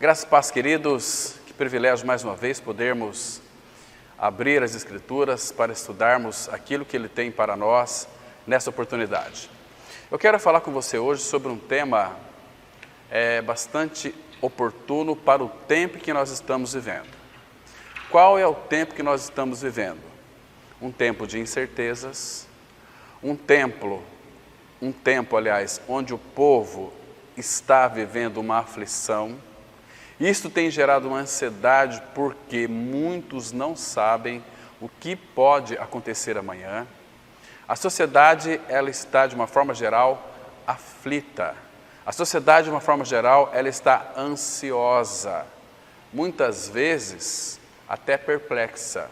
Graças e paz, queridos, que privilégio mais uma vez podermos abrir as Escrituras para estudarmos aquilo que Ele tem para nós nessa oportunidade. Eu quero falar com você hoje sobre um tema bastante oportuno para o tempo que nós estamos vivendo. Qual é o tempo que nós estamos vivendo? Um tempo de incertezas, um tempo, onde o povo está vivendo uma aflição. Isto tem gerado uma ansiedade porque muitos não sabem o que pode acontecer amanhã. A sociedade, ela está, de uma forma geral, aflita. A sociedade, de uma forma geral, ela está ansiosa. Muitas vezes, até perplexa.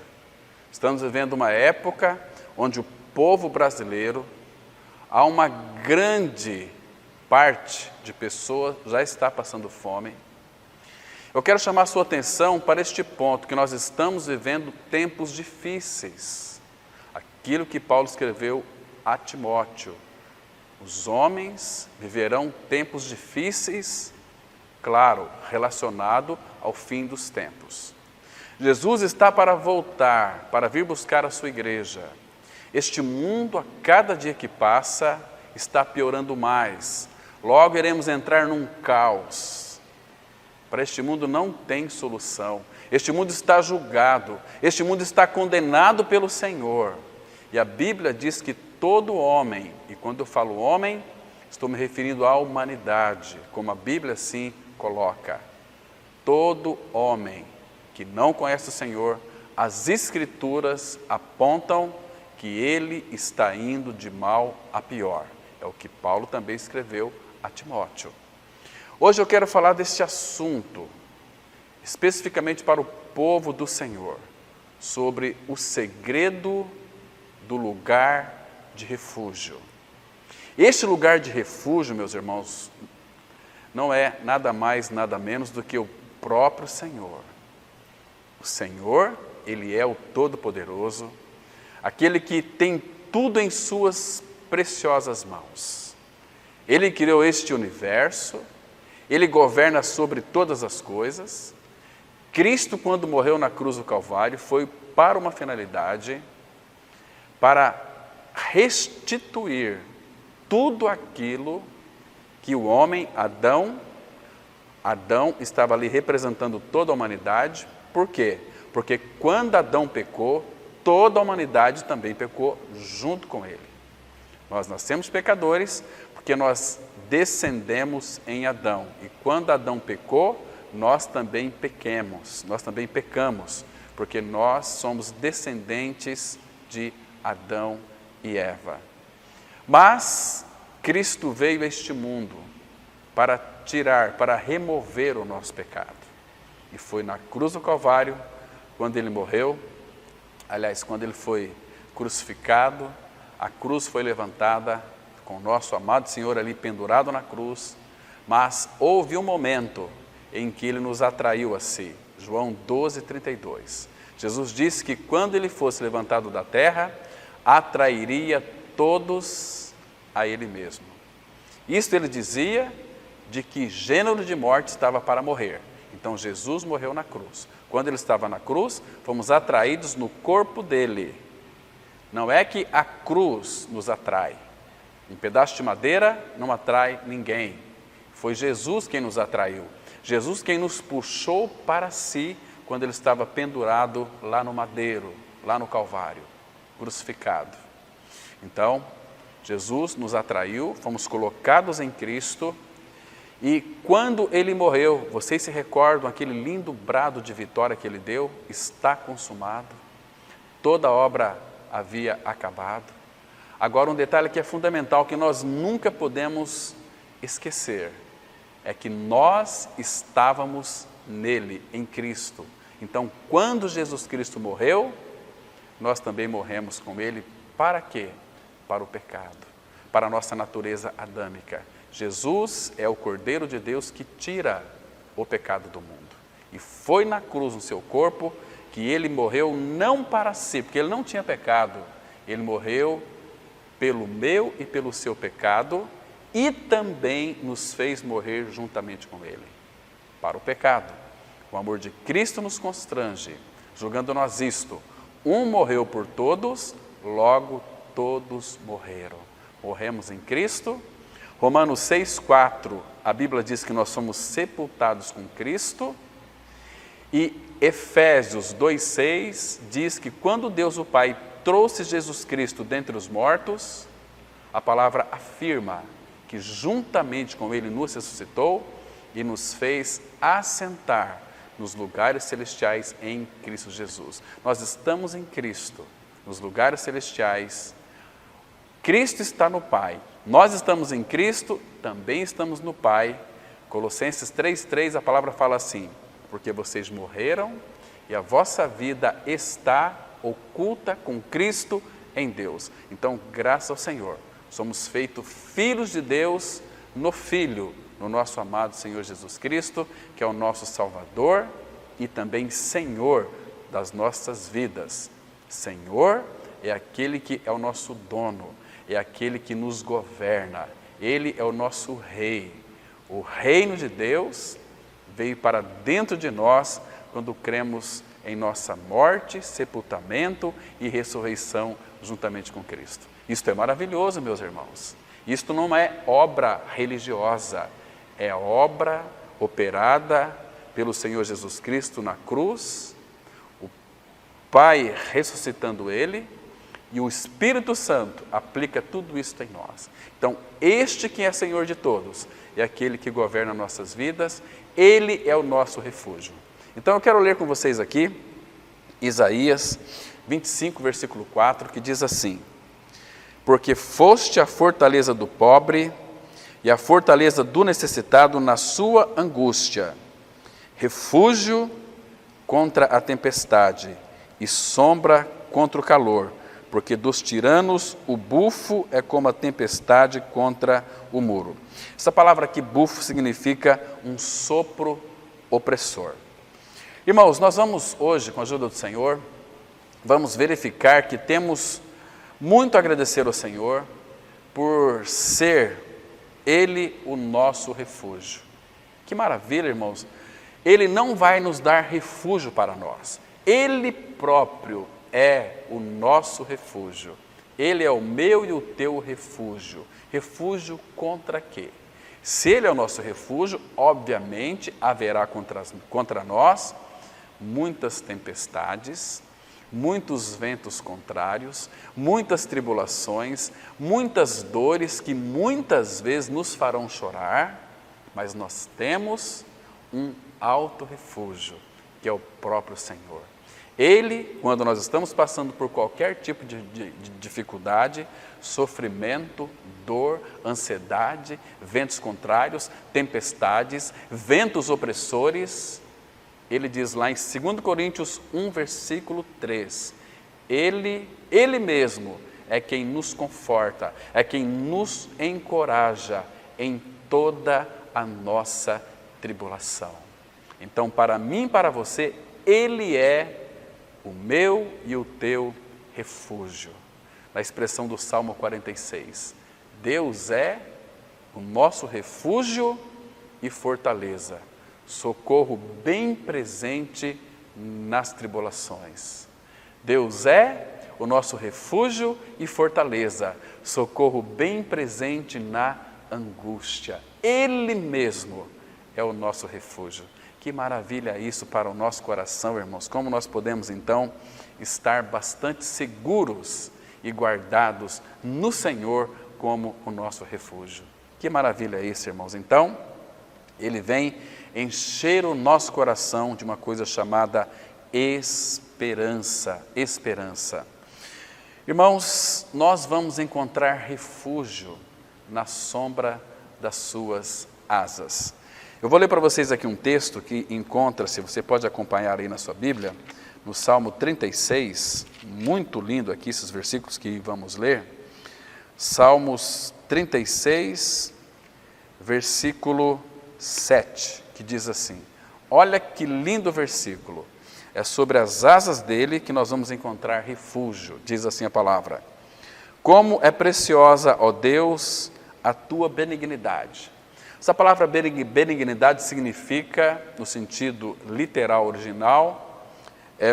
Estamos vivendo uma época onde o povo brasileiro, há uma grande parte de pessoas já está passando fome. Eu quero chamar a sua atenção para este ponto, que nós estamos vivendo tempos difíceis. Aquilo que Paulo escreveu a Timóteo. Os homens viverão tempos difíceis, claro, relacionado ao fim dos tempos. Jesus está para voltar, para vir buscar a sua igreja. Este mundo, a cada dia que passa, está piorando mais. Logo iremos entrar num caos. Para este mundo não tem solução. Este mundo está julgado. Este mundo está condenado pelo Senhor. E a Bíblia diz que todo homem, e quando eu falo homem, estou me referindo à humanidade, como a Bíblia assim coloca. Todo homem que não conhece o Senhor, as Escrituras apontam que ele está indo de mal a pior. É o que Paulo também escreveu a Timóteo. Hoje eu quero falar deste assunto, especificamente para o povo do Senhor, sobre o segredo do lugar de refúgio. Este lugar de refúgio, meus irmãos, não é nada mais, nada menos do que o próprio Senhor. O Senhor, Ele é o Todo-Poderoso, aquele que tem tudo em suas preciosas mãos. Ele criou este universo, Ele governa sobre todas as coisas. Cristo, quando morreu na cruz do Calvário, foi para uma finalidade, para restituir tudo aquilo que o homem, Adão estava ali representando toda a humanidade. Por quê? Porque quando Adão pecou, toda a humanidade também pecou junto com ele. Nós nascemos pecadores porque nós descendemos em Adão. E quando Adão pecou, nós também pecamos, porque nós somos descendentes de Adão e Eva. Mas Cristo veio a este mundo para remover o nosso pecado. E foi na cruz do Calvário, quando Ele morreu, quando Ele foi crucificado, a cruz foi levantada, com o nosso amado Senhor ali pendurado na cruz, mas houve um momento em que Ele nos atraiu a si. João 12:32. Jesus disse que quando Ele fosse levantado da terra, atrairia todos a Ele mesmo. Isto Ele dizia de que gênero de morte estava para morrer. Então Jesus morreu na cruz. Quando Ele estava na cruz, fomos atraídos no corpo dEle. Não é que a cruz nos atrai. Um pedaço de madeira não atrai ninguém. Foi Jesus quem nos atraiu. Jesus quem nos puxou para si quando Ele estava pendurado lá no madeiro, lá no Calvário, crucificado. Então, Jesus nos atraiu, fomos colocados em Cristo. E quando Ele morreu, vocês se recordam aquele lindo brado de vitória que Ele deu? Está consumado. Toda a obra havia acabado. Agora, um detalhe que é fundamental, que nós nunca podemos esquecer, é que nós estávamos nele, em Cristo. Então, quando Jesus Cristo morreu, nós também morremos com Ele. Para quê? Para o pecado, para a nossa natureza adâmica. Jesus é o Cordeiro de Deus que tira o pecado do mundo. E foi na cruz, no seu corpo, que Ele morreu não para si, porque Ele não tinha pecado. Ele morreu pelo meu e pelo seu pecado, e também nos fez morrer juntamente com Ele. para o pecado. O amor de Cristo nos constrange, julgando nós isto: um morreu por todos, logo todos morreram. Morremos em Cristo. Romanos 6,4, a Bíblia diz que nós somos sepultados com Cristo. E Efésios 2,6 diz que quando Deus o Pai trouxe Jesus Cristo dentre os mortos, a palavra afirma que juntamente com Ele nos ressuscitou e nos fez assentar nos lugares celestiais em Cristo Jesus. Nós estamos em Cristo, nos lugares celestiais. Cristo está no Pai. Nós estamos em Cristo, também estamos no Pai. Colossenses 3,3, a palavra fala assim: porque vocês morreram e a vossa vida está oculta com Cristo em Deus. Então, graças ao Senhor, somos feitos filhos de Deus no Filho, no nosso amado Senhor Jesus Cristo, que é o nosso Salvador e também Senhor das nossas vidas. Senhor é aquele que é o nosso dono, é aquele que nos governa. Ele é o nosso Rei. O reino de Deus veio para dentro de nós quando cremos em nossa morte, sepultamento e ressurreição juntamente com Cristo. Isto é maravilhoso, meus irmãos. Isto não é obra religiosa, é obra operada pelo Senhor Jesus Cristo na cruz, o Pai ressuscitando Ele, e o Espírito Santo aplica tudo isso em nós. Então, este que é Senhor de todos, é aquele que governa nossas vidas, Ele é o nosso refúgio. Então, eu quero ler com vocês aqui, Isaías 25, versículo 4, que diz assim: porque foste a fortaleza do pobre e a fortaleza do necessitado na sua angústia, refúgio contra a tempestade e sombra contra o calor, porque dos tiranos o bufo é como a tempestade contra o muro. Essa palavra aqui, bufo, significa um sopro opressor. Irmãos, nós vamos hoje, com a ajuda do Senhor, vamos verificar que temos muito a agradecer ao Senhor por ser Ele o nosso refúgio. Que maravilha, irmãos! Ele não vai nos dar refúgio para nós. Ele próprio é o nosso refúgio. Ele é o meu e o teu refúgio. Refúgio contra quê? Se Ele é o nosso refúgio, obviamente haverá contra nós muitas tempestades, muitos ventos contrários, muitas tribulações, muitas dores que muitas vezes nos farão chorar, mas nós temos um alto refúgio, que é o próprio Senhor. Ele, quando nós estamos passando por qualquer tipo de dificuldade, sofrimento, dor, ansiedade, ventos contrários, tempestades, ventos opressores, Ele diz lá em 2 Coríntios 1, versículo 3, Ele mesmo é quem nos conforta, é quem nos encoraja em toda a nossa tribulação. Então, para mim e para você, Ele é o meu e o teu refúgio. Na expressão do Salmo 46, Deus é o nosso refúgio e fortaleza, socorro bem presente nas tribulações. Deus é o nosso refúgio e fortaleza, socorro bem presente na angústia. Ele mesmo é o nosso refúgio. Que maravilha isso para o nosso coração, irmãos. Como nós podemos, então, estar bastante seguros e guardados no Senhor como o nosso refúgio. Que maravilha isso, irmãos. Então, Ele vem encher o nosso coração de uma coisa chamada esperança. Esperança. Irmãos, nós vamos encontrar refúgio na sombra das suas asas. Eu vou ler para vocês aqui um texto que encontra-se, você pode acompanhar aí na sua Bíblia, no Salmo 36, muito lindo aqui esses versículos que vamos ler. Salmos 36, versículo 7, que diz assim, olha que lindo versículo, é sobre as asas dele que nós vamos encontrar refúgio, diz assim a palavra, como é preciosa, ó Deus, a tua benignidade. Essa palavra benignidade significa, no sentido literal original,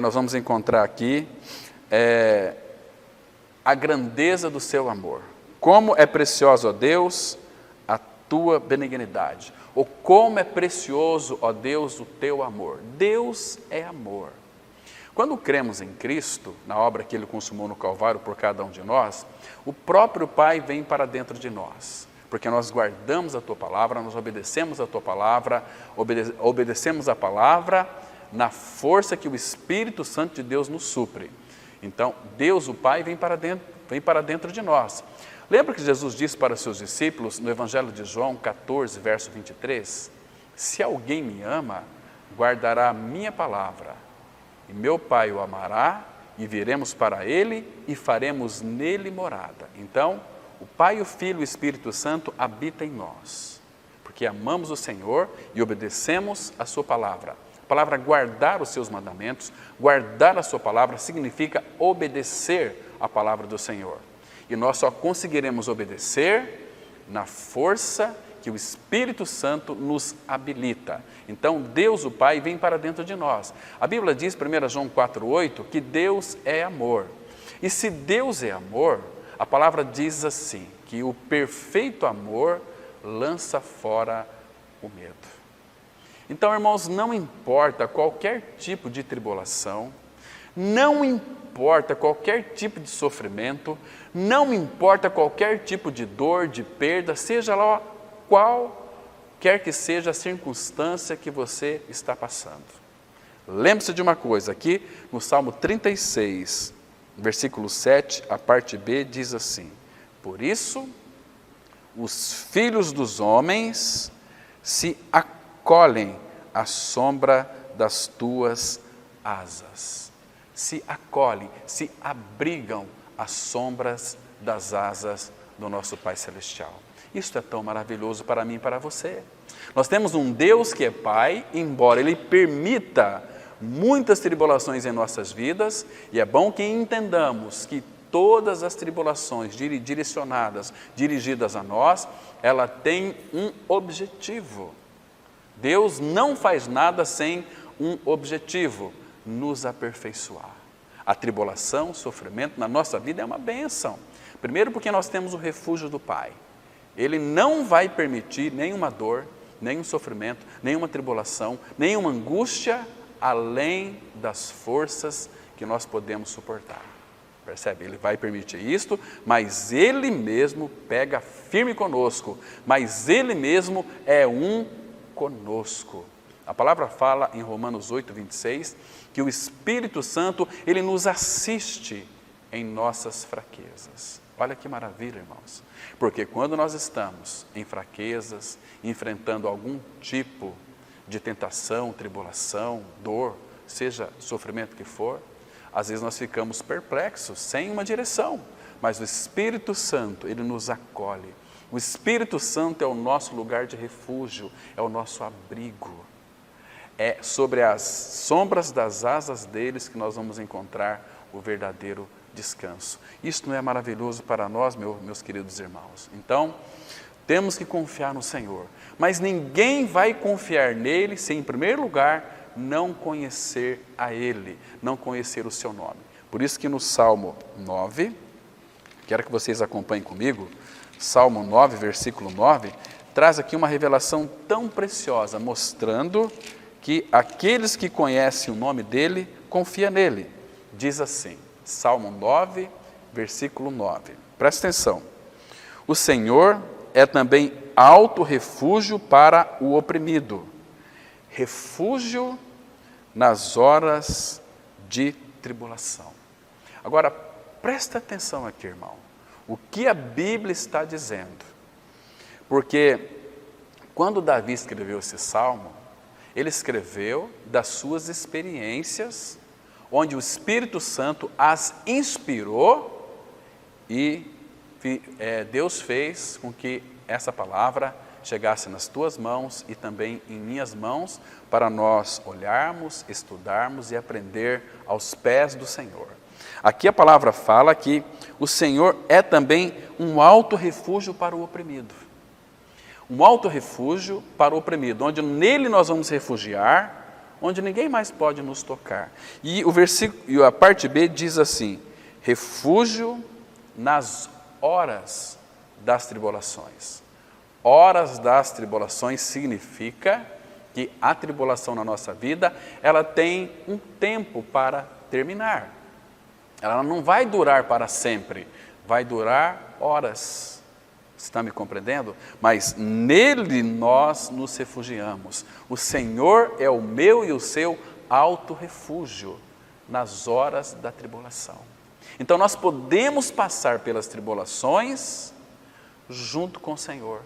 nós vamos encontrar aqui, a grandeza do seu amor. Como é precioso, ó Deus, a tua benignidade. Ou como é precioso, ó Deus, o teu amor. Deus é amor. Quando cremos em Cristo, na obra que Ele consumou no Calvário por cada um de nós, o próprio Pai vem para dentro de nós, porque nós guardamos a Tua Palavra, nós obedecemos a Tua Palavra, obedecemos a Palavra na força que o Espírito Santo de Deus nos supre. Então, Deus, o Pai, vem para dentro de nós. Lembra que Jesus disse para os seus discípulos, no Evangelho de João 14, verso 23? Se alguém me ama, guardará a minha palavra, e meu Pai o amará, e viremos para Ele, e faremos nele morada. Então, o Pai, o Filho e o Espírito Santo habitam em nós, porque amamos o Senhor e obedecemos a sua palavra. A palavra guardar os seus mandamentos, guardar a sua palavra, significa obedecer a palavra do Senhor. E nós só conseguiremos obedecer na força que o Espírito Santo nos habilita. Então, Deus, o Pai, vem para dentro de nós. A Bíblia diz, 1 João 4,8, que Deus é amor. E se Deus é amor, a palavra diz assim, que o perfeito amor lança fora o medo. Então, irmãos, não importa qualquer tipo de tribulação, não importa qualquer tipo de sofrimento, não importa qualquer tipo de dor, de perda, seja lá qual quer que seja a circunstância que você está passando. Lembre-se de uma coisa, aqui no Salmo 36, versículo 7, a parte B, diz assim: por isso, os filhos dos homens se acolhem à sombra das tuas asas. Se acolhem, se abrigam às sombras das asas do nosso Pai Celestial. Isso é tão maravilhoso para mim e para você. Nós temos um Deus que é Pai, embora Ele permita muitas tribulações em nossas vidas, e é bom que entendamos que todas as tribulações direcionadas, dirigidas a nós, ela tem um objetivo. Deus não faz nada sem um objetivo, nos aperfeiçoar. A tribulação, o sofrimento na nossa vida é uma bênção. Primeiro porque nós temos o refúgio do Pai. Ele não vai permitir nenhuma dor, nenhum sofrimento, nenhuma tribulação, nenhuma angústia, além das forças que nós podemos suportar. Percebe? Ele vai permitir isto, mas Ele mesmo pega firme conosco, mas Ele mesmo é um conosco. A palavra fala em Romanos 8, 26, que o Espírito Santo, Ele nos assiste em nossas fraquezas. Olha que maravilha, irmãos. Porque quando nós estamos em fraquezas, enfrentando algum tipo de tentação, tribulação, dor, seja sofrimento que for, às vezes nós ficamos perplexos, sem uma direção. Mas o Espírito Santo, Ele nos acolhe. O Espírito Santo é o nosso lugar de refúgio, é o nosso abrigo. É sobre as sombras das asas deles que nós vamos encontrar o verdadeiro descanso. Isso não é maravilhoso para nós, meus queridos irmãos? Então, temos que confiar no Senhor. Mas ninguém vai confiar nele se, em primeiro lugar, não conhecer a Ele, não conhecer o seu nome. Por isso que no Salmo 9, quero que vocês acompanhem comigo, Salmo 9, versículo 9, traz aqui uma revelação tão preciosa, mostrando que aqueles que conhecem o nome dele, confiam nele. Diz assim, Salmo 9, versículo 9. Presta atenção. O Senhor é também alto refúgio para o oprimido, refúgio nas horas de tribulação. Agora, presta atenção aqui, irmão. O que a Bíblia está dizendo? Porque quando Davi escreveu esse salmo, ele escreveu das suas experiências, onde o Espírito Santo as inspirou e Deus fez com que essa palavra chegasse nas tuas mãos e também em minhas mãos, para nós olharmos, estudarmos e aprender aos pés do Senhor. Aqui a palavra fala que o Senhor é também um alto refúgio para o oprimido. Um alto refúgio para o oprimido, onde nele nós vamos refugiar, onde ninguém mais pode nos tocar. E a parte B diz assim: refúgio nas horas das tribulações. Horas das tribulações significa que a tribulação na nossa vida, ela tem um tempo para terminar. Ela não vai durar para sempre, vai durar horas. Você está me compreendendo? Mas nele nós nos refugiamos. O Senhor é o meu e o seu alto refúgio nas horas da tribulação. Então nós podemos passar pelas tribulações junto com o Senhor.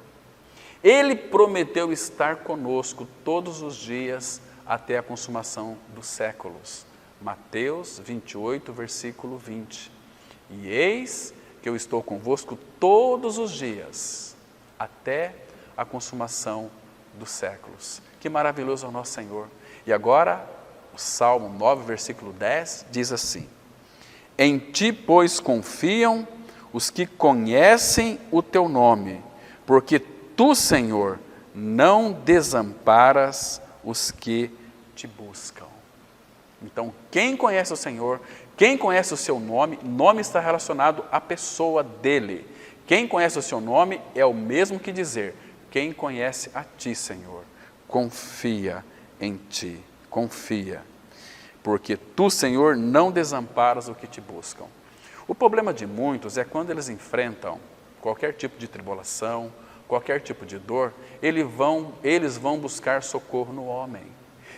Ele prometeu estar conosco todos os dias até a consumação dos séculos. Mateus 28, versículo 20. E eis que eu estou convosco todos os dias, até a consumação dos séculos. Que maravilhoso é o nosso Senhor. E agora, o Salmo 9, versículo 10, diz assim: em ti, pois, confiam os que conhecem o teu nome, porque tu, Senhor, não desamparas os que te buscam. Então, quem conhece o Senhor, quem conhece o seu nome, nome está relacionado à pessoa dele. Quem conhece o seu nome é o mesmo que dizer: quem conhece a ti, Senhor, confia em ti, confia. Porque tu, Senhor, não desamparas o que te buscam. O problema de muitos é quando eles enfrentam qualquer tipo de tribulação, qualquer tipo de dor, eles vão buscar socorro no homem.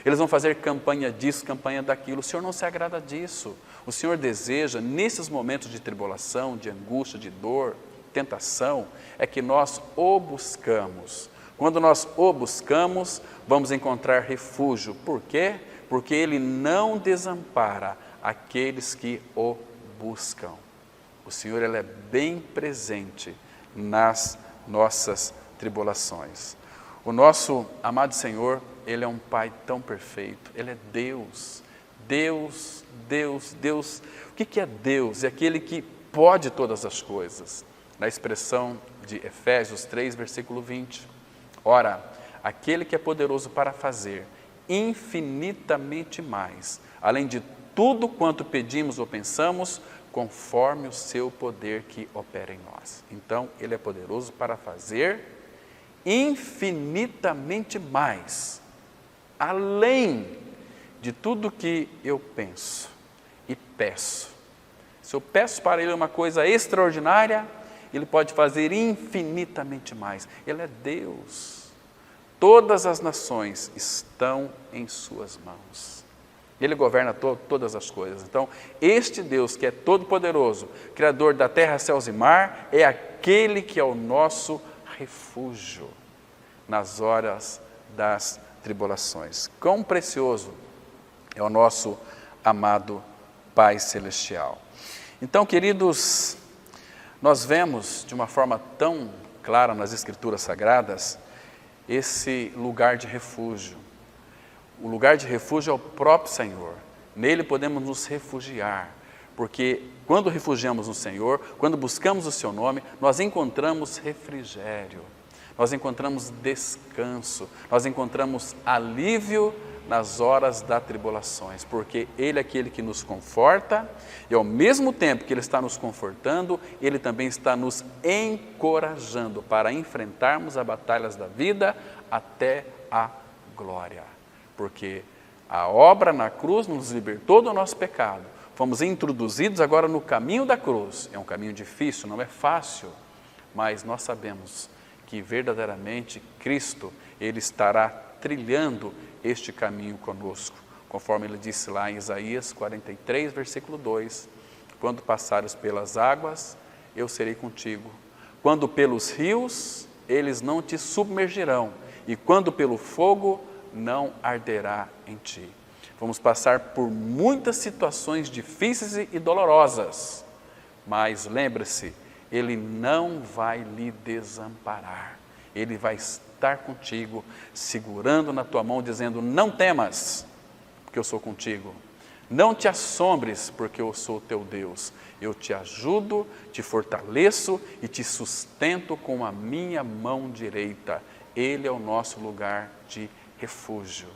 Eles vão fazer campanha disso, campanha daquilo. O Senhor não se agrada disso. O Senhor deseja, nesses momentos de tribulação, de angústia, de dor, tentação, é que nós o buscamos. Quando nós o buscamos, vamos encontrar refúgio. Por quê? Porque Ele não desampara aqueles que o buscam. O Senhor, Ele é bem presente nas nossas tribulações. O nosso amado Senhor, Ele é um Pai tão perfeito. Ele é Deus. Deus, Deus, Deus. O que é Deus? É aquele que pode todas as coisas. Na expressão de Efésios 3, versículo 20. Ora, aquele que é poderoso para fazer infinitamente mais, além de tudo quanto pedimos ou pensamos, conforme o seu poder que opera em nós. Então, Ele é poderoso para fazer infinitamente mais, além de tudo que eu penso e peço. Se eu peço para Ele uma coisa extraordinária, Ele pode fazer infinitamente mais. Ele é Deus. Todas as nações estão em suas mãos. Ele governa todas as coisas. Então, este Deus que é todo-poderoso, Criador da terra, céus e mar, é aquele que é o nosso refúgio nas horas das tribulações. Quão precioso é o nosso amado Pai Celestial. Então, queridos, nós vemos de uma forma tão clara nas Escrituras Sagradas esse lugar de refúgio. O lugar de refúgio é o próprio Senhor. Nele podemos nos refugiar, porque quando refugiamos no Senhor, quando buscamos o seu nome, nós encontramos refrigério, nós encontramos descanso, nós encontramos alívio nas horas das tribulações, porque Ele é aquele que nos conforta e ao mesmo tempo que Ele está nos confortando, Ele também está nos encorajando para enfrentarmos as batalhas da vida até a glória. Porque a obra na cruz nos libertou do nosso pecado. Fomos introduzidos agora no caminho da cruz. É um caminho difícil, não é fácil, mas nós sabemos que verdadeiramente Cristo, Ele estará trilhando este caminho conosco, conforme Ele disse lá em Isaías 43, versículo 2, quando passares pelas águas, eu serei contigo. Quando pelos rios, eles não te submergirão, e quando pelo fogo, não arderá em ti. Vamos passar por muitas situações difíceis e dolorosas, mas lembre-se, Ele não vai lhe desamparar. Ele vai estar contigo, segurando na tua mão, dizendo: não temas, porque eu sou contigo. Não te assombres, porque eu sou o teu Deus. Eu te ajudo, te fortaleço e te sustento com a minha mão direita. Ele é o nosso lugar de refúgio.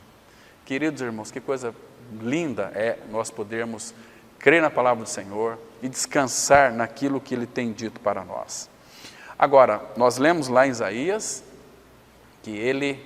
Queridos irmãos, que coisa linda é nós podermos crer na palavra do Senhor e descansar naquilo que Ele tem dito para nós. Agora, nós lemos lá em Isaías que Ele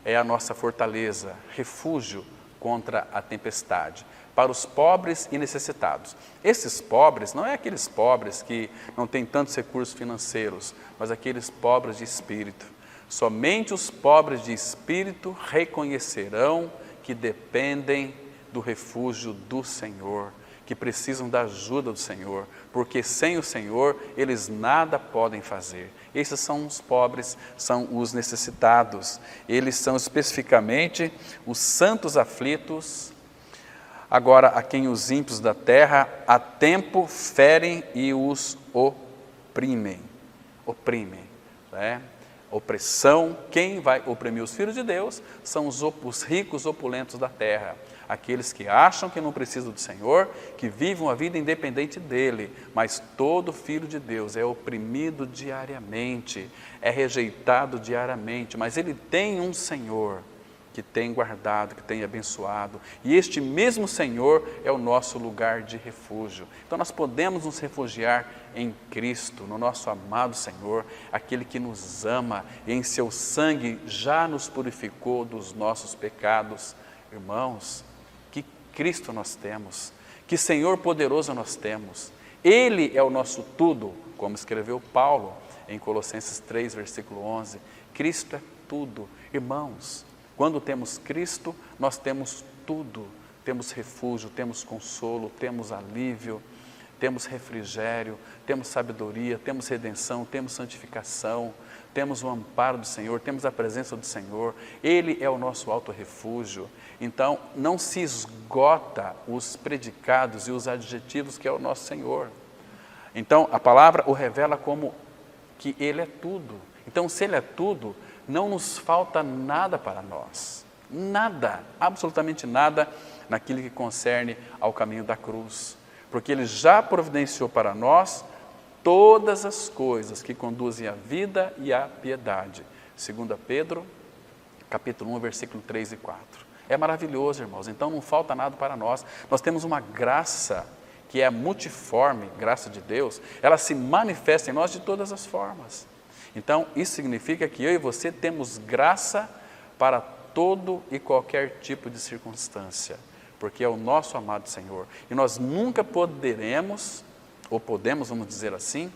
é a nossa fortaleza, refúgio contra a tempestade, para os pobres e necessitados. Esses pobres não é aqueles pobres que não têm tantos recursos financeiros, mas aqueles pobres de espírito. Somente os pobres de espírito reconhecerão que dependem do refúgio do Senhor, que precisam da ajuda do Senhor, porque sem o Senhor eles nada podem fazer. Esses são os pobres, são os necessitados. Eles são especificamente os santos aflitos. Agora, a quem os ímpios da terra a tempo ferem e os oprimem. Né? Opressão, quem vai oprimir os filhos de Deus são os ricos opulentos da terra. Aqueles que acham que não precisam do Senhor, que vivem uma vida independente dEle, mas todo filho de Deus é oprimido diariamente, é rejeitado diariamente, mas ele tem um Senhor que tem guardado, que tem abençoado, e este mesmo Senhor é o nosso lugar de refúgio. Então nós podemos nos refugiar em Cristo, no nosso amado Senhor, aquele que nos ama e em seu sangue já nos purificou dos nossos pecados. Irmãos, que Cristo nós temos, que Senhor poderoso nós temos. Ele é o nosso tudo, como escreveu Paulo em Colossenses 3, versículo 11. Cristo é tudo. Irmãos, quando temos Cristo, nós temos tudo. Temos refúgio, temos consolo, temos alívio, temos refrigério, temos sabedoria, temos redenção, temos santificação, temos o amparo do Senhor, temos a presença do Senhor. Ele é o nosso alto refúgio. Então, não se esgota os predicados e os adjetivos que é o nosso Senhor. Então, a palavra o revela como que Ele é tudo. Então, se Ele é tudo, não nos falta nada para nós. Nada, absolutamente nada, naquilo que concerne ao caminho da cruz. Porque Ele já providenciou para nós todas as coisas que conduzem à vida e à piedade. 2 Pedro, capítulo 1, versículo 3 e 4. É maravilhoso, irmãos, então não falta nada para nós. Nós temos uma graça que é multiforme, graça de Deus, ela se manifesta em nós de todas as formas. Então, isso significa que eu e você temos graça para todo e qualquer tipo de circunstância, porque é o nosso amado Senhor. E nós nunca poderemos, ou podemos, vamos dizer assim,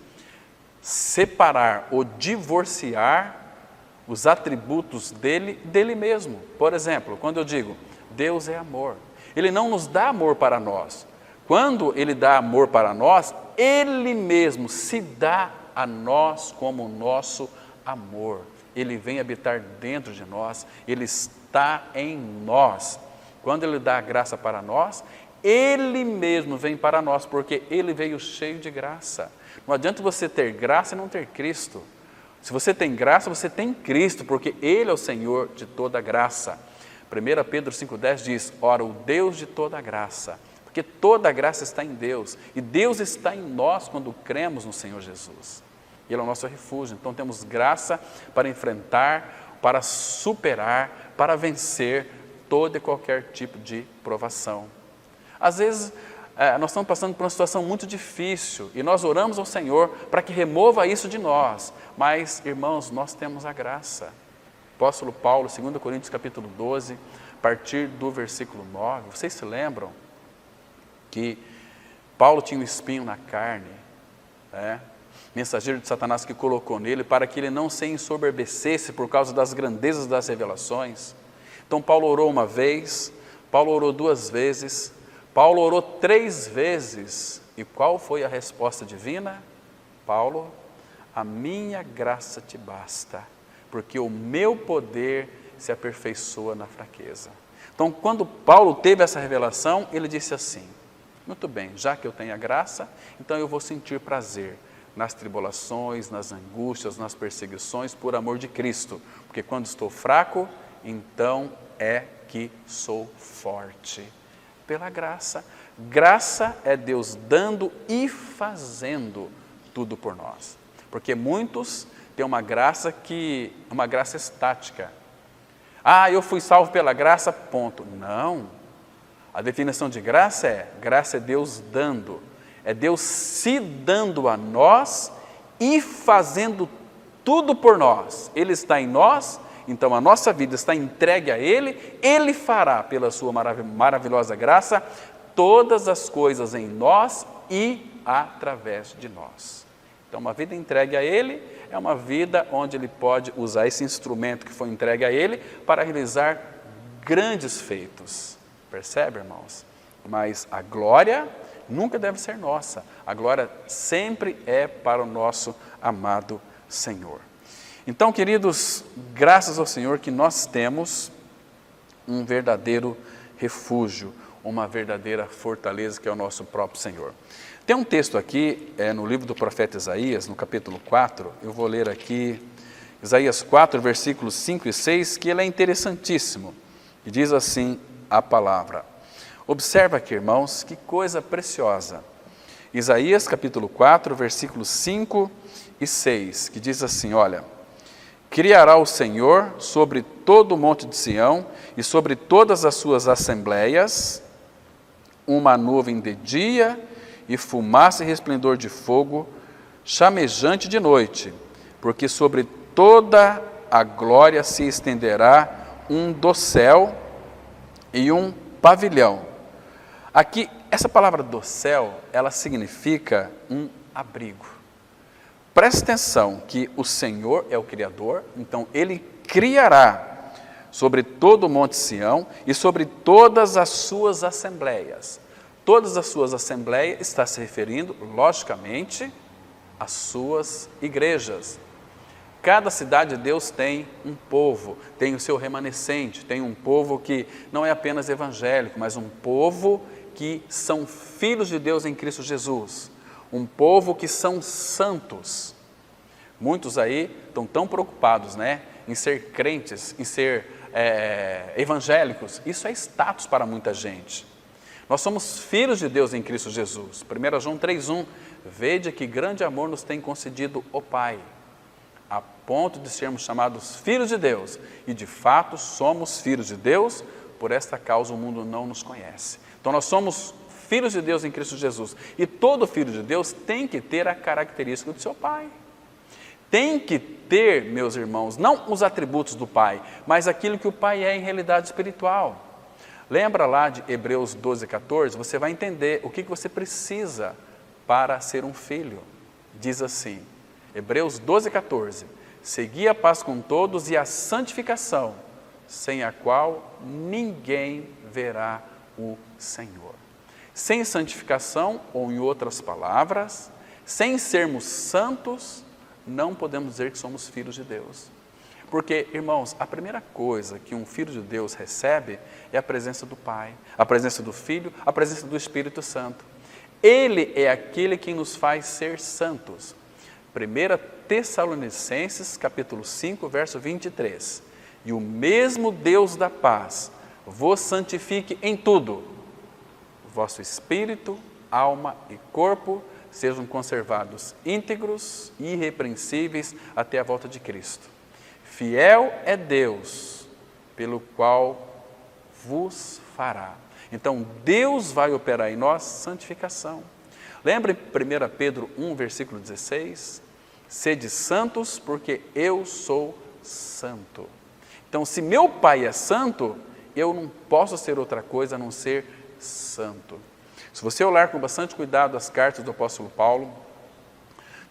separar ou divorciar os atributos dele mesmo. Por exemplo, quando eu digo, Deus é amor, Ele não nos dá amor para nós. Quando Ele dá amor para nós, Ele mesmo se dá a nós como o nosso amor. Ele vem habitar dentro de nós, Ele está em nós. Quando Ele dá a graça para nós, Ele mesmo vem para nós, porque Ele veio cheio de graça. Não adianta você ter graça e não ter Cristo. Se você tem graça, você tem Cristo, porque Ele é o Senhor de toda graça. 1 Pedro 5,10 diz, ora, o Deus de toda graça, porque toda a graça está em Deus, e Deus está em nós quando cremos no Senhor Jesus. Ele é o nosso refúgio, então temos graça para enfrentar, para superar, para vencer todo e qualquer tipo de provação. Às vezes, nós estamos passando por uma situação muito difícil, e nós oramos ao Senhor para que remova isso de nós, mas, irmãos, nós temos a graça. Apóstolo Paulo, 2 Coríntios capítulo 12, a partir do versículo 9, vocês se lembram que Paulo tinha um espinho na carne, mensageiro de Satanás que colocou nele, para que ele não se ensoberbecesse por causa das grandezas das revelações. Então Paulo orou uma vez, Paulo orou 2 vezes, Paulo orou 3 vezes, e qual foi a resposta divina? Paulo, a minha graça te basta, porque o meu poder se aperfeiçoa na fraqueza. Então, quando Paulo teve essa revelação, ele disse assim, muito bem, já que eu tenho a graça, então eu vou sentir prazer nas tribulações, nas angústias, nas perseguições, por amor de Cristo, porque quando estou fraco, então é que sou forte. Pela graça. Graça é Deus dando e fazendo tudo por nós. Porque muitos tem uma graça que é uma graça estática. Ah, eu fui salvo pela graça, ponto. Não. A definição de graça é Deus dando. É Deus se dando a nós e fazendo tudo por nós. Ele está em nós, então a nossa vida está entregue a Ele. Ele fará, pela sua maravilhosa graça, todas as coisas em nós e através de nós. Então, uma vida entregue a Ele é uma vida onde Ele pode usar esse instrumento que foi entregue a Ele para realizar grandes feitos. Percebe, irmãos? Mas a glória nunca deve ser nossa. A glória sempre é para o nosso amado Senhor. Então, queridos, graças ao Senhor que nós temos um verdadeiro refúgio, uma verdadeira fortaleza que é o nosso próprio Senhor. Tem um texto aqui, no livro do profeta Isaías, no capítulo 4, eu vou ler aqui, Isaías 4, versículos 5 e 6, que ele é interessantíssimo, e diz assim a palavra. Observa aqui, irmãos, que coisa preciosa. Isaías, capítulo 4, versículos 5 e 6, que diz assim, olha, criará o Senhor sobre todo o monte de Sião e sobre todas as suas assembleias, uma nuvem de dia e fumaça e resplendor de fogo, chamejante de noite, porque sobre toda a glória se estenderá um dossel e um pavilhão. Aqui, essa palavra dossel, ela significa um abrigo. Preste atenção que o Senhor é o Criador, então Ele criará sobre todo o monte Sião e sobre todas as suas assembleias. Todas as suas assembleias está se referindo, logicamente, às suas igrejas. Cada cidade de Deus tem um povo, tem o seu remanescente, tem um povo que não é apenas evangélico, mas um povo que são filhos de Deus em Cristo Jesus. Um povo que são santos. Muitos aí estão tão preocupados, em ser crentes, em ser evangélicos. Isso é status para muita gente. Nós somos filhos de Deus em Cristo Jesus. 1 João 3,1, vede que grande amor nos tem concedido o Pai, a ponto de sermos chamados filhos de Deus. E de fato somos filhos de Deus, por esta causa o mundo não nos conhece. Então nós somos filhos de Deus em Cristo Jesus. E todo filho de Deus tem que ter a característica do seu pai. Tem que ter, meus irmãos, não os atributos do pai, mas aquilo que o pai é em realidade espiritual. Lembra lá de Hebreus 12:14? Você vai entender o que você precisa para ser um filho. Diz assim, Hebreus 12:14, segui a paz com todos e a santificação, sem a qual ninguém verá o Senhor. Sem santificação, ou em outras palavras, sem sermos santos, não podemos dizer que somos filhos de Deus. Porque, irmãos, a primeira coisa que um filho de Deus recebe é a presença do Pai, a presença do Filho, a presença do Espírito Santo. Ele é aquele que nos faz ser santos. 1 Tessalonicenses, capítulo 5, verso 23. E o mesmo Deus da paz vos santifique em tudo. Vosso espírito, alma e corpo sejam conservados íntegros e irrepreensíveis até a volta de Cristo. Fiel é Deus, pelo qual vos fará. Então, Deus vai operar em nós santificação. Lembre 1 Pedro 1, versículo 16? Sede santos, porque eu sou santo. Então, se meu Pai é santo, eu não posso ser outra coisa a não ser santo. Se você olhar com bastante cuidado as cartas do apóstolo Paulo,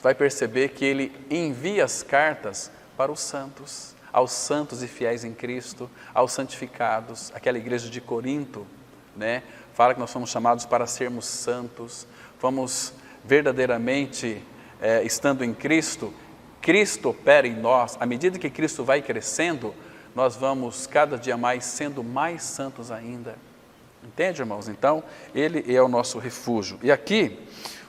vai perceber que ele envia as cartas para os santos, aos santos e fiéis em Cristo, aos santificados. Aquela igreja de Corinto, fala que nós somos chamados para sermos santos, vamos verdadeiramente, estando em Cristo, Cristo opera em nós. À medida que Cristo vai crescendo, nós vamos cada dia mais sendo mais santos ainda. Entende, irmãos? Então, Ele é o nosso refúgio. E aqui,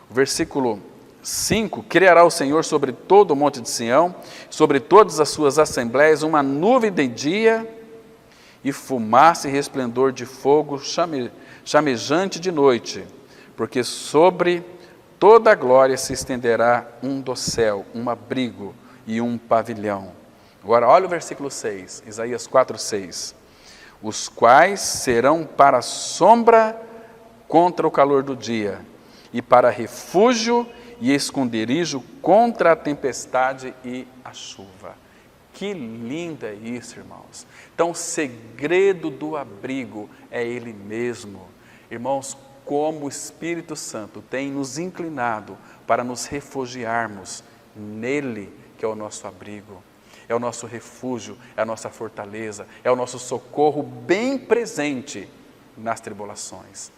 o versículo 5, criará o Senhor sobre todo o monte de Sião, sobre todas as suas assembleias, uma nuvem de dia e fumaça e resplendor de fogo chamejante de noite, porque sobre toda a glória se estenderá um dossel, um abrigo, e um pavilhão. Agora, olha o versículo 6, Isaías 4:6. Os quais serão para sombra contra o calor do dia, e para refúgio e esconderijo contra a tempestade e a chuva. Que lindo é isso, irmãos. Então, o segredo do abrigo é Ele mesmo. Irmãos, como o Espírito Santo tem nos inclinado para nos refugiarmos nele, que é o nosso abrigo, é o nosso refúgio, é a nossa fortaleza, é o nosso socorro bem presente nas tribulações.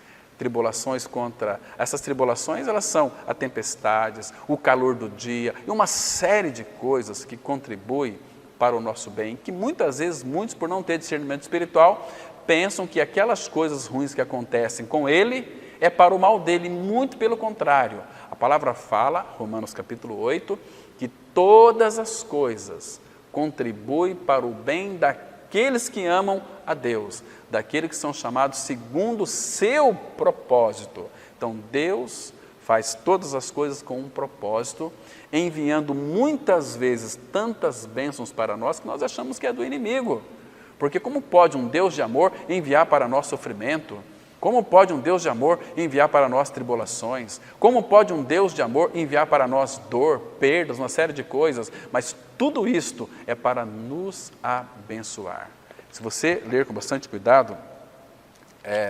Essas tribulações, elas são as tempestades, o calor do dia e uma série de coisas que contribuem para o nosso bem, que muitas vezes, muitos por não ter discernimento espiritual, pensam que aquelas coisas ruins que acontecem com ele é para o mal dele, muito pelo contrário. A palavra fala, Romanos capítulo 8, que todas as coisas contribuem para o bem daqueles que amam a Deus, daqueles que são chamados segundo o seu propósito. Então Deus faz todas as coisas com um propósito, enviando muitas vezes tantas bênçãos para nós que nós achamos que é do inimigo. Porque como pode um Deus de amor enviar para nós sofrimento? Como pode um Deus de amor enviar para nós tribulações? Como pode um Deus de amor enviar para nós dor, perdas, uma série de coisas? Mas tudo isto é para nos abençoar. Se você ler com bastante cuidado,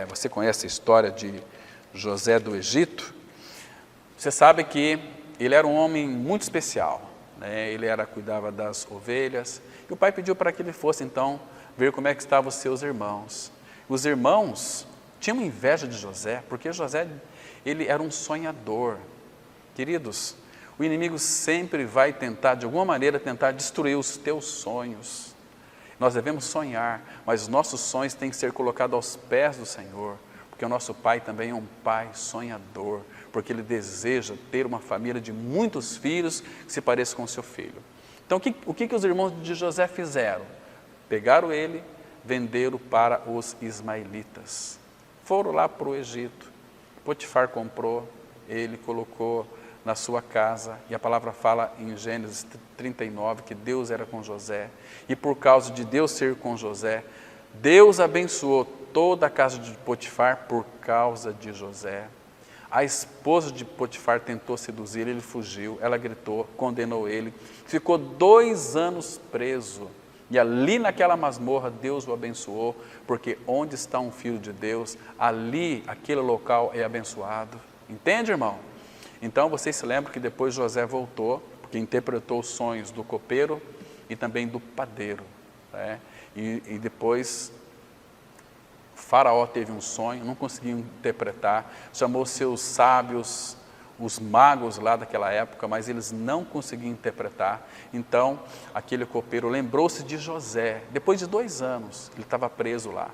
você conhece a história de José do Egito, você sabe que ele era um homem muito especial, né? Ele cuidava das ovelhas, e o pai pediu para que ele fosse então ver como é que estavam os seus irmãos. Os irmãos tinham inveja de José, porque José, ele era um sonhador. Queridos, o inimigo sempre vai tentar, de alguma maneira, tentar destruir os teus sonhos. Nós devemos sonhar, mas os nossos sonhos têm que ser colocados aos pés do Senhor, porque o nosso pai também é um pai sonhador, porque ele deseja ter uma família de muitos filhos que se pareça com o seu filho. Então, o que os irmãos de José fizeram? Pegaram ele, venderam para os ismaelitas. Foram lá para o Egito. Potifar comprou, ele colocou na sua casa, e a palavra fala em Gênesis 39 que Deus era com José, e por causa de Deus ser com José, Deus abençoou toda a casa de Potifar por causa de José. A esposa de Potifar tentou seduzir, ele fugiu, ela gritou, condenou ele, ficou 2 anos preso. E ali naquela masmorra Deus o abençoou, porque onde está um filho de Deus, ali, aquele local é abençoado. Entende, irmão? Então vocês se lembram que depois José voltou, porque interpretou os sonhos do copeiro e também do padeiro, né? E depois Faraó teve um sonho, não conseguiu interpretar, chamou seus sábios, os magos lá daquela época, mas eles não conseguiam interpretar. Então, aquele copeiro lembrou-se de José. Depois de 2 anos, ele estava preso lá.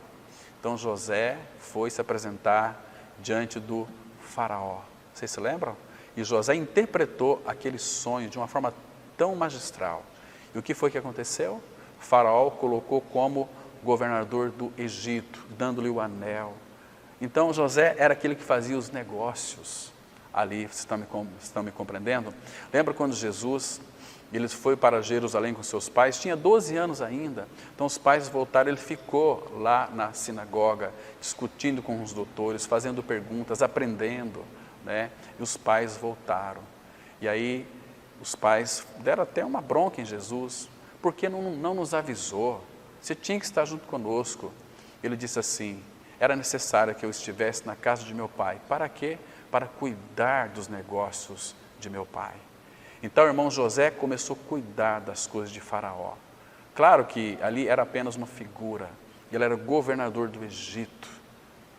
Então, José foi se apresentar diante do Faraó. Vocês se lembram? E José interpretou aquele sonho de uma forma tão magistral. E o que foi que aconteceu? O Faraó o colocou como governador do Egito, dando-lhe o anel. Então, José era aquele que fazia os negócios ali. Vocês estão me compreendendo? Lembra quando Jesus, ele foi para Jerusalém com seus pais, tinha 12 anos ainda, então os pais voltaram, ele ficou lá na sinagoga, discutindo com os doutores, fazendo perguntas, aprendendo, né? E os pais voltaram, e aí os pais deram até uma bronca em Jesus, porque não nos avisou, você tinha que estar junto conosco. Ele disse assim, era necessário que eu estivesse na casa de meu pai. Para quê? Para cuidar dos negócios de meu pai. Então, o irmão José começou a cuidar das coisas de Faraó. Claro que ali era apenas uma figura. Ele era governador do Egito.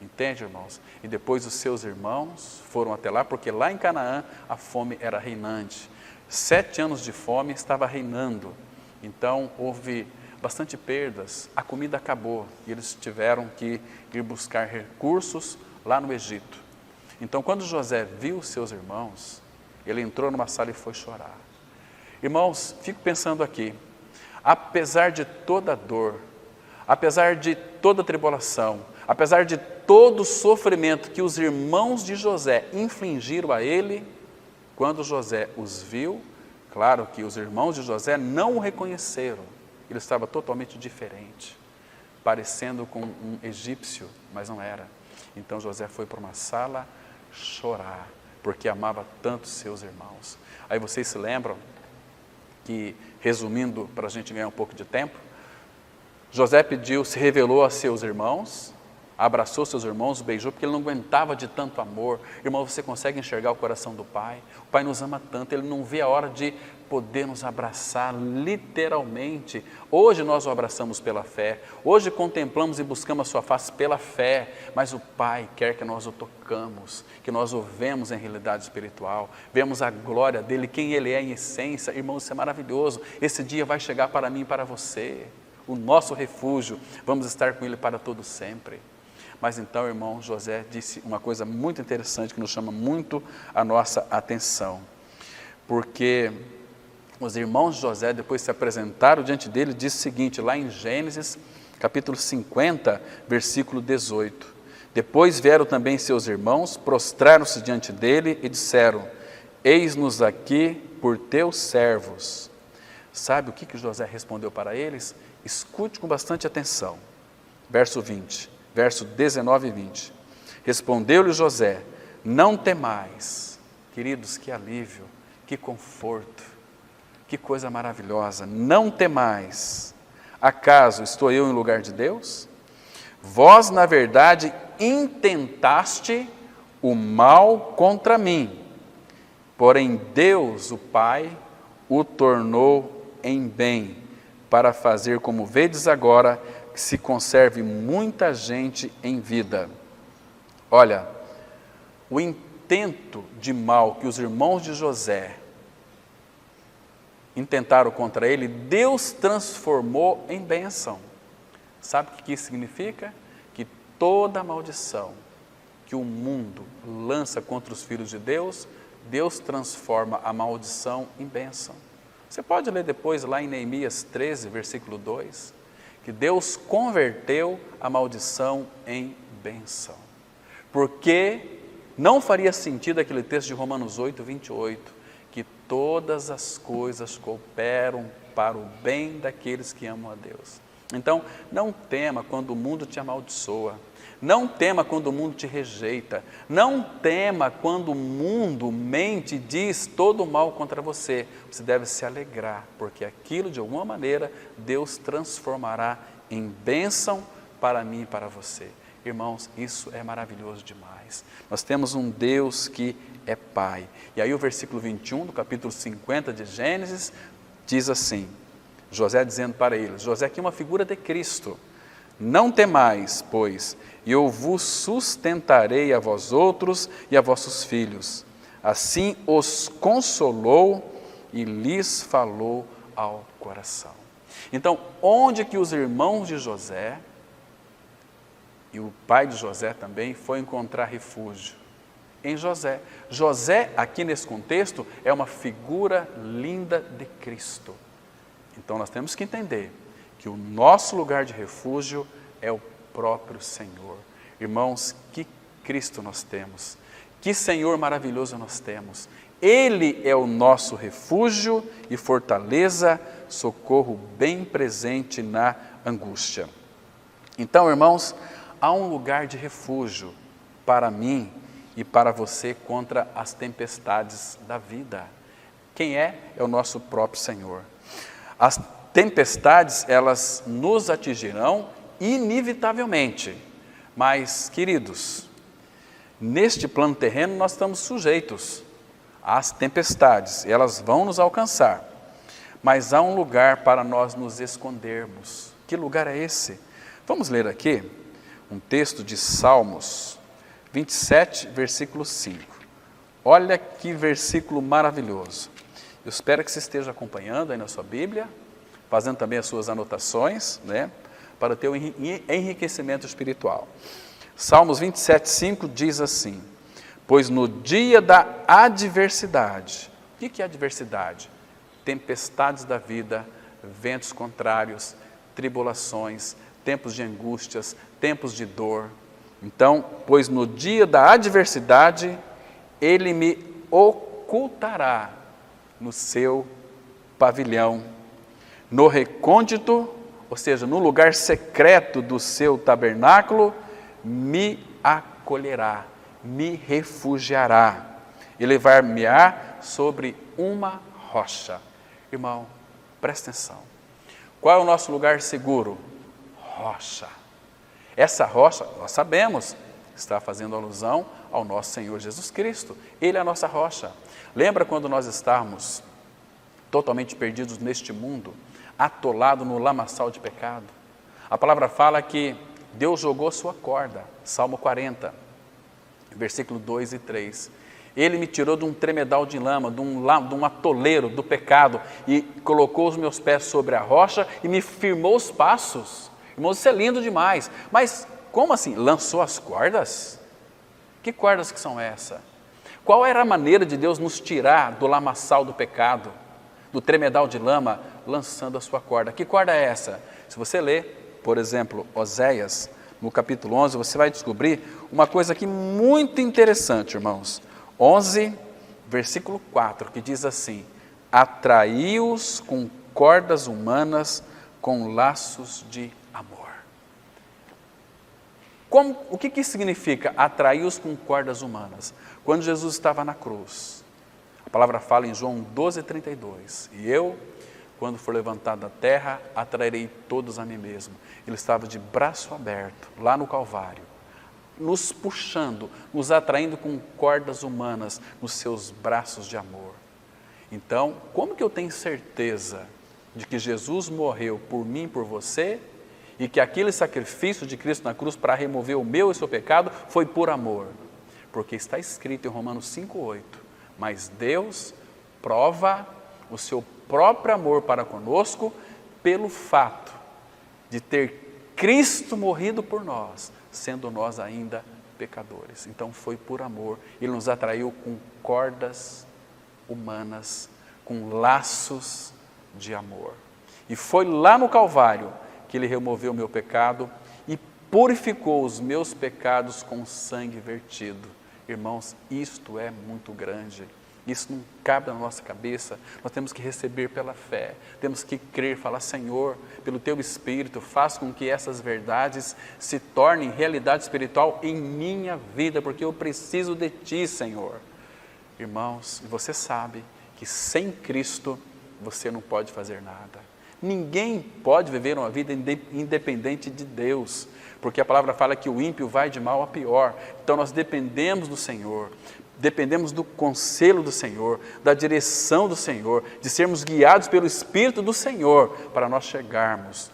Entende, irmãos? E depois os seus irmãos foram até lá, porque lá em Canaã a fome era reinante. 7 anos de fome estava reinando. Então, houve bastante perdas, a comida acabou e eles tiveram que ir buscar recursos lá no Egito. Então, quando José viu seus irmãos, ele entrou numa sala e foi chorar. Irmãos, fico pensando aqui, apesar de toda a dor, apesar de toda a tribulação, apesar de todo o sofrimento que os irmãos de José infligiram a ele, quando José os viu, Claro que os irmãos de José não o reconheceram. Ele estava totalmente diferente, parecendo com um egípcio, mas não era. Então José foi para uma sala chorar, porque amava tanto seus irmãos. Aí vocês se lembram que, resumindo, para a gente ganhar um pouco de tempo, José se revelou a seus irmãos, abraçou seus irmãos, beijou, porque ele não aguentava de tanto amor. Irmão, você consegue enxergar o coração do Pai? O Pai nos ama tanto, Ele não vê a hora de poder nos abraçar, literalmente. Hoje nós o abraçamos pela fé, hoje contemplamos e buscamos a sua face pela fé, mas o Pai quer que nós o tocamos, que nós o vemos em realidade espiritual, vemos a glória dEle, quem Ele é em essência. Irmão, isso é maravilhoso. Esse dia vai chegar para mim e para você, o nosso refúgio, vamos estar com Ele para todo sempre. Mas então, irmão, José disse uma coisa muito interessante que nos chama muito a nossa atenção, porque os irmãos de José, depois se apresentaram diante dele, diz o seguinte, lá em Gênesis, capítulo 50, versículo 18, depois vieram também seus irmãos, prostraram-se diante dele e disseram, eis-nos aqui por teus servos. Sabe o que José respondeu para eles? Escute com bastante atenção, verso 19 e 20, respondeu-lhe José, não temais. Queridos, que alívio, que conforto, que coisa maravilhosa, não temais, acaso estou eu em lugar de Deus? Vós, na verdade, intentaste o mal contra mim, porém Deus, o Pai, o tornou em bem, para fazer como vedes agora, que se conserve muita gente em vida. Olha, o intento de mal que os irmãos de José intentaram contra ele, Deus transformou em bênção. Sabe o que isso significa? Que toda maldição que o mundo lança contra os filhos de Deus, Deus transforma a maldição em bênção. Você pode ler depois lá em Neemias 13, versículo 2, que Deus converteu a maldição em bênção. Porque não faria sentido aquele texto de Romanos 8, 28, que todas as coisas cooperam para o bem daqueles que amam a Deus. Então, não tema quando o mundo te amaldiçoa, não tema quando o mundo te rejeita, não tema quando o mundo mente e diz todo mal contra você. Você deve se alegrar, porque aquilo de alguma maneira Deus transformará em bênção para mim e para você. Irmãos, isso é maravilhoso demais. Nós temos um Deus que é Pai. E aí o versículo 21 do capítulo 50 de Gênesis diz assim, José dizendo para eles, José aqui é uma figura de Cristo, não temais, pois, eu vos sustentarei a vós outros e a vossos filhos. Assim os consolou e lhes falou ao coração. Então, onde que os irmãos de José e o pai de José também foi encontrar refúgio? Em José. José, aqui nesse contexto, é uma figura linda de Cristo. Então, nós temos que entender que o nosso lugar de refúgio é o próprio Senhor. Irmãos, que Cristo nós temos, que Senhor maravilhoso nós temos. Ele é o nosso refúgio e fortaleza, socorro bem presente na angústia. Então, irmãos, há um lugar de refúgio para mim e para você contra as tempestades da vida. Quem é? É o nosso próprio Senhor. As tempestades, elas nos atingirão inevitavelmente. Mas, queridos, neste plano terreno nós estamos sujeitos às tempestades, elas vão nos alcançar. Mas há um lugar para nós nos escondermos. Que lugar é esse? Vamos ler aqui um texto de Salmos 27, versículo 5. Olha que versículo maravilhoso. Eu espero que você esteja acompanhando aí na sua Bíblia, fazendo também as suas anotações, né, para ter um enriquecimento espiritual. Salmos 27, 5 diz assim, pois no dia da adversidade, o que é adversidade? Tempestades da vida, ventos contrários, tribulações, tempos de angústias, tempos de dor. Então, pois no dia da adversidade, Ele me ocultará no seu pavilhão, no recôndito, ou seja, no lugar secreto do seu tabernáculo, me acolherá, me refugiará e levar-me-á sobre uma rocha. Irmão, presta atenção. Qual é o nosso lugar seguro? Rocha. Essa rocha, nós sabemos, está fazendo alusão ao nosso Senhor Jesus Cristo. Ele é a nossa rocha. Lembra quando nós estávamos totalmente perdidos neste mundo, atolado no lamaçal de pecado? A palavra fala que Deus jogou sua corda, Salmo 40, versículo 2 e 3. Ele me tirou de um tremedal de lama, de um atoleiro do pecado, e colocou os meus pés sobre a rocha e me firmou os passos. Irmãos, isso é lindo demais. Mas como assim? Lançou as cordas? Que cordas que são essas? Qual era a maneira de Deus nos tirar do lamaçal do pecado, do tremedal de lama, lançando a sua corda? Que corda é essa? Se você ler, por exemplo, Oséias, no capítulo 11, você vai descobrir uma coisa aqui muito interessante, irmãos. 11, versículo 4, que diz assim: atraí-os com cordas humanas, com laços de amor. O que significa atraí-os com cordas humanas? Quando Jesus estava na cruz, a palavra fala em João 12:32, e eu, quando for levantado da terra, atrairei todos a mim mesmo. Ele estava de braço aberto, lá no Calvário, nos puxando, nos atraindo com cordas humanas nos seus braços de amor. Então, como que eu tenho certeza de que Jesus morreu por mim e por você, e que aquele sacrifício de Cristo na cruz para remover o meu e o seu pecado foi por amor? Porque está escrito em Romanos 5:8, mas Deus prova o seu próprio amor para conosco pelo fato de ter Cristo morrido por nós, sendo nós ainda pecadores. Então foi por amor. Ele nos atraiu com cordas humanas, com laços de amor. E foi lá no Calvário que Ele removeu o meu pecado e purificou os meus pecados com sangue vertido. Irmãos, isto é muito grande. Isso não cabe na nossa cabeça. Nós temos que receber pela fé, temos que crer, falar: Senhor, pelo Teu Espírito, faz com que essas verdades se tornem realidade espiritual em minha vida, porque eu preciso de Ti, Senhor. Irmãos, você sabe que sem Cristo você não pode fazer nada. Ninguém pode viver uma vida independente de Deus, porque a palavra fala que o ímpio vai de mal a pior. Então nós dependemos do Senhor, dependemos do conselho do Senhor, da direção do Senhor, de sermos guiados pelo Espírito do Senhor, para nós chegarmos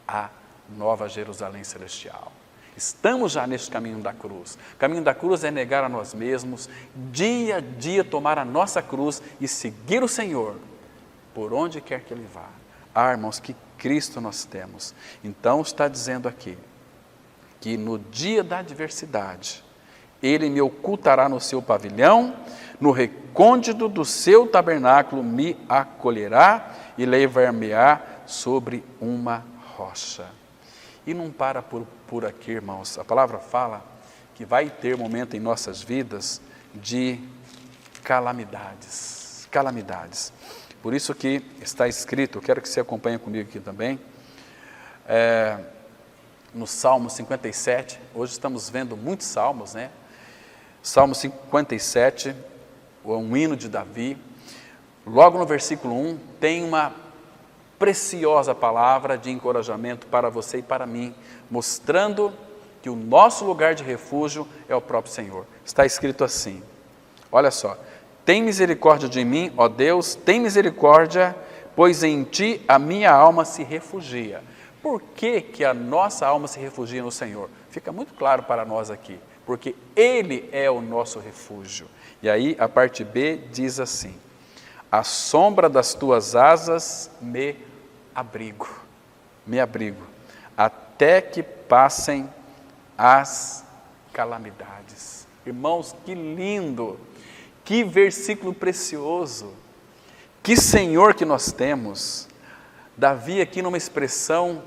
à Nova Jerusalém Celestial. Estamos já neste caminho da cruz. O caminho da cruz é negar a nós mesmos, dia a dia tomar a nossa cruz e seguir o Senhor, por onde quer que Ele vá. Ah, irmãos, que Cristo nós temos. Então está dizendo aqui, que no dia da adversidade, Ele me ocultará no seu pavilhão, no recôndito do seu tabernáculo me acolherá e levar-me-á sobre uma rocha. E não para por aqui, irmãos. A palavra fala que vai ter momento em nossas vidas de calamidades. Calamidades. Por isso que está escrito, eu quero que você acompanhe comigo aqui também, no Salmo 57, hoje estamos vendo muitos salmos, né? Salmo 57, um hino de Davi, logo no versículo 1, tem uma preciosa palavra de encorajamento para você e para mim, mostrando que o nosso lugar de refúgio é o próprio Senhor. Está escrito assim, olha só: tem misericórdia de mim, ó Deus, tem misericórdia, pois em Ti a minha alma se refugia. Por que a nossa alma se refugia no Senhor? Fica muito claro para nós aqui, porque Ele é o nosso refúgio. E aí a parte B diz assim: à sombra das Tuas asas me abrigo, até que passem as calamidades. Irmãos, que lindo! Que versículo precioso, que Senhor que nós temos. Davi aqui numa expressão,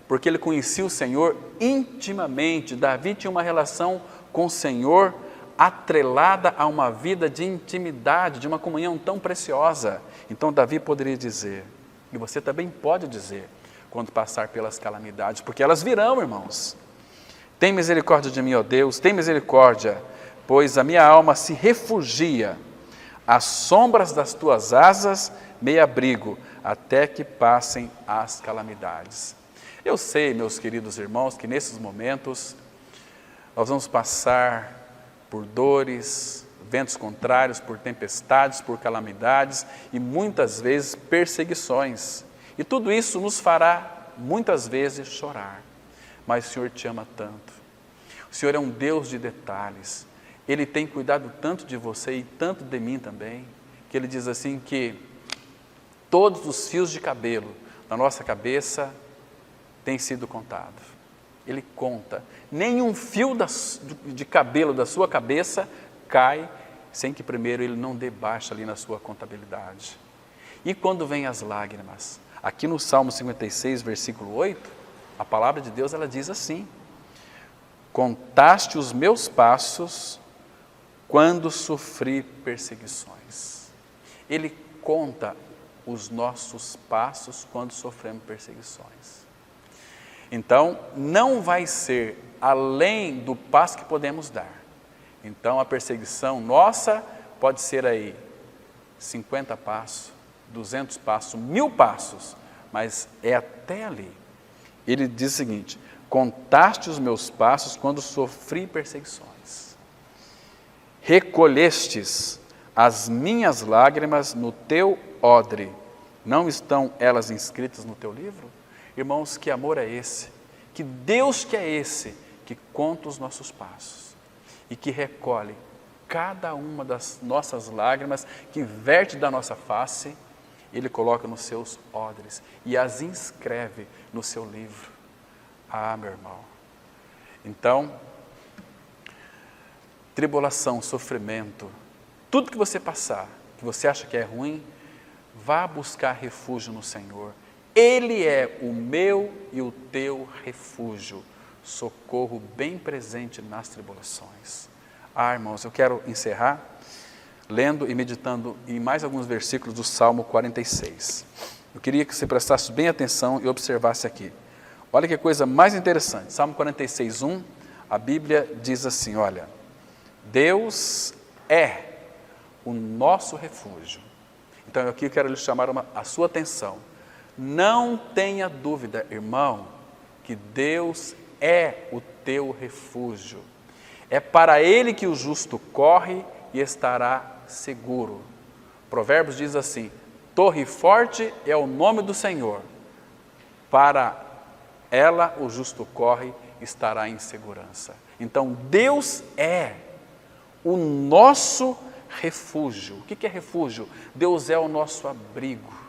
porque ele conhecia o Senhor intimamente, Davi tinha uma relação com o Senhor atrelada a uma vida de intimidade, de uma comunhão tão preciosa. Então Davi poderia dizer, e você também pode dizer, quando passar pelas calamidades, porque elas virão, irmãos. Tem misericórdia de mim, ó Deus, tem misericórdia, pois a minha alma se refugia. Às sombras das tuas asas me abrigo, até que passem as calamidades. Eu sei, meus queridos irmãos, que nesses momentos nós vamos passar por dores, ventos contrários, por tempestades, por calamidades e muitas vezes perseguições. E tudo isso nos fará muitas vezes chorar. Mas o Senhor te ama tanto. O Senhor é um Deus de detalhes. Ele tem cuidado tanto de você e tanto de mim também, que Ele diz assim que todos os fios de cabelo da nossa cabeça têm sido contados. Ele conta. Nenhum fio de cabelo da sua cabeça cai sem que primeiro Ele não dê baixa ali na sua contabilidade. E quando vem as lágrimas? Aqui no Salmo 56, versículo 8, a palavra de Deus ela diz assim: contaste os meus passos quando sofri perseguições. Ele conta os nossos passos quando sofremos perseguições. Então, não vai ser além do passo que podemos dar. Então, a perseguição nossa pode ser aí 50 passos, 200 passos, 1000 passos, mas é até ali. Ele diz o seguinte: contaste os meus passos quando sofri perseguições. Recolhestes as minhas lágrimas no teu odre. Não estão elas inscritas no teu livro? Irmãos, que amor é esse? Que Deus que é esse que conta os nossos passos e que recolhe cada uma das nossas lágrimas que verte da nossa face, Ele coloca nos seus odres e as inscreve no seu livro. Ah, meu irmão. Então, tribulação, sofrimento, tudo que você passar, que você acha que é ruim, vá buscar refúgio no Senhor. Ele é o meu e o teu refúgio, socorro bem presente nas tribulações. Ah, irmãos, eu quero encerrar lendo e meditando em mais alguns versículos do Salmo 46. Eu queria que você prestasse bem atenção e observasse aqui. Olha que coisa mais interessante. Salmo 46, 1, a Bíblia diz assim, olha: Deus é o nosso refúgio. Então, aqui eu quero lhe chamar a sua atenção. Não tenha dúvida, irmão, que Deus é o teu refúgio. É para Ele que o justo corre e estará seguro. Provérbios diz assim: torre forte é o nome do Senhor. Para ela o justo corre e estará em segurança. Então, Deus é o nosso refúgio. O que é refúgio? Deus é o nosso abrigo.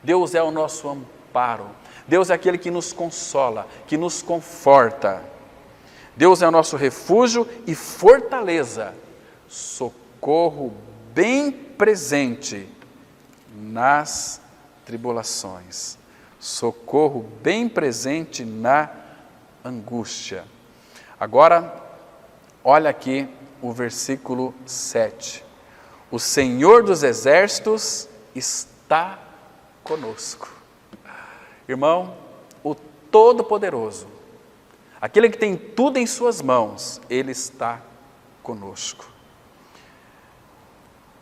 Deus é o nosso amparo. Deus é aquele que nos consola, que nos conforta. Deus é o nosso refúgio e fortaleza, socorro bem presente nas tribulações, socorro bem presente na angústia. Agora, olha aqui o versículo 7. O Senhor dos Exércitos está conosco. Irmão, o Todo-Poderoso, aquele que tem tudo em suas mãos, Ele está conosco.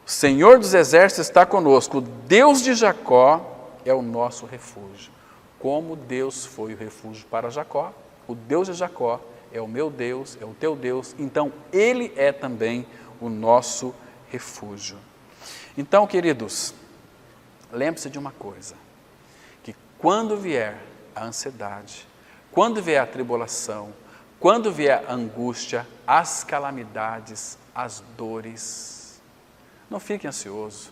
O Senhor dos Exércitos está conosco. O Deus de Jacó é o nosso refúgio. Como Deus foi o refúgio para Jacó, o Deus de Jacó é o meu Deus, é o teu Deus, então Ele é também o nosso refúgio. Então, queridos, lembre-se de uma coisa, que quando vier a ansiedade, quando vier a tribulação, quando vier a angústia, as calamidades, as dores, não fique ansioso.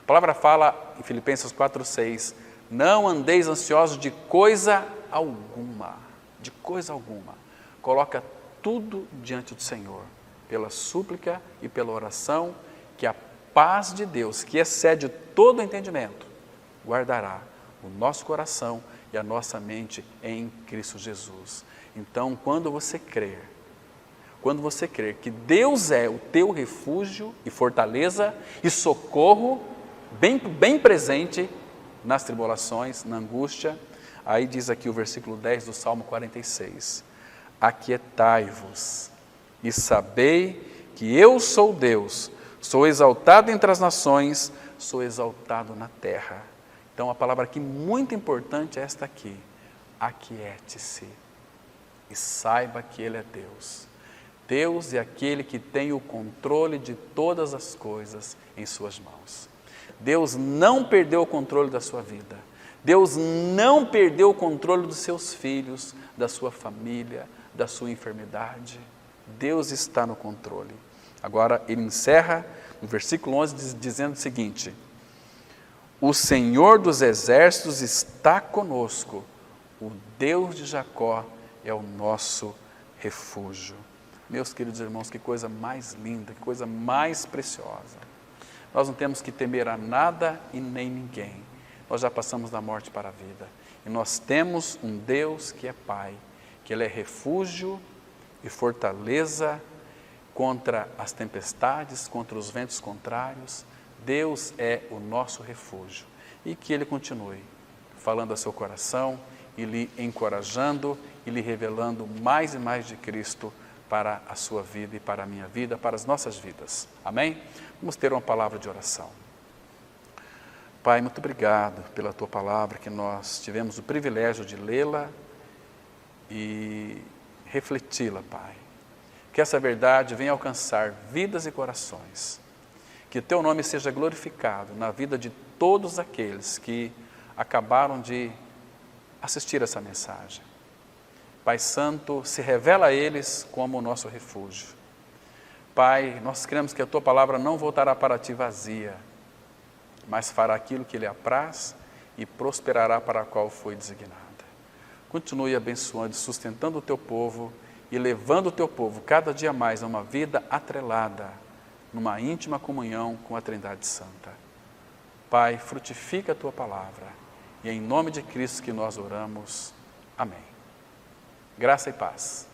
A palavra fala em Filipenses 4:6, não andeis ansiosos de coisa alguma, coloca tudo diante do Senhor, pela súplica e pela oração, que a paz de Deus, que excede todo o entendimento, guardará o nosso coração e a nossa mente em Cristo Jesus. Então, quando você crer, quando você crer que Deus é o teu refúgio e fortaleza e socorro, bem presente nas tribulações, na angústia. Aí diz aqui o versículo 10 do Salmo 46, aquietai-vos e sabei que eu sou Deus, sou exaltado entre as nações, sou exaltado na terra. Então a palavra aqui muito importante é esta aqui, aquiete-se e saiba que Ele é Deus. Deus é aquele que tem o controle de todas as coisas em suas mãos. Deus não perdeu o controle da sua vida. Deus não perdeu o controle dos seus filhos, da sua família, da sua enfermidade. Deus está no controle. Agora ele encerra no versículo 11 dizendo o seguinte, o Senhor dos exércitos está conosco, o Deus de Jacó é o nosso refúgio. Meus queridos irmãos, que coisa mais linda, que coisa mais preciosa. Nós não temos que temer a nada e nem ninguém. Nós já passamos da morte para a vida. E nós temos um Deus que é Pai, que Ele é refúgio e fortaleza contra as tempestades, contra os ventos contrários. Deus é o nosso refúgio. E que Ele continue falando ao seu coração e lhe encorajando e lhe revelando mais e mais de Cristo para a sua vida e para a minha vida, para as nossas vidas. Amém? Vamos ter uma palavra de oração. Pai, muito obrigado pela Tua palavra, que nós tivemos o privilégio de lê-la e refleti-la, Pai. Que essa verdade venha alcançar vidas e corações. Que Teu nome seja glorificado na vida de todos aqueles que acabaram de assistir essa mensagem. Pai Santo, se revela a eles como o nosso refúgio. Pai, nós cremos que a Tua palavra não voltará para Ti vazia, mas fará aquilo que Lhe apraz e prosperará para a qual foi designada. Continue abençoando e sustentando o Teu povo e levando o Teu povo cada dia mais a uma vida atrelada, numa íntima comunhão com a Trindade Santa. Pai, frutifica a Tua palavra e é em nome de Cristo que nós oramos. Amém. Graça e paz.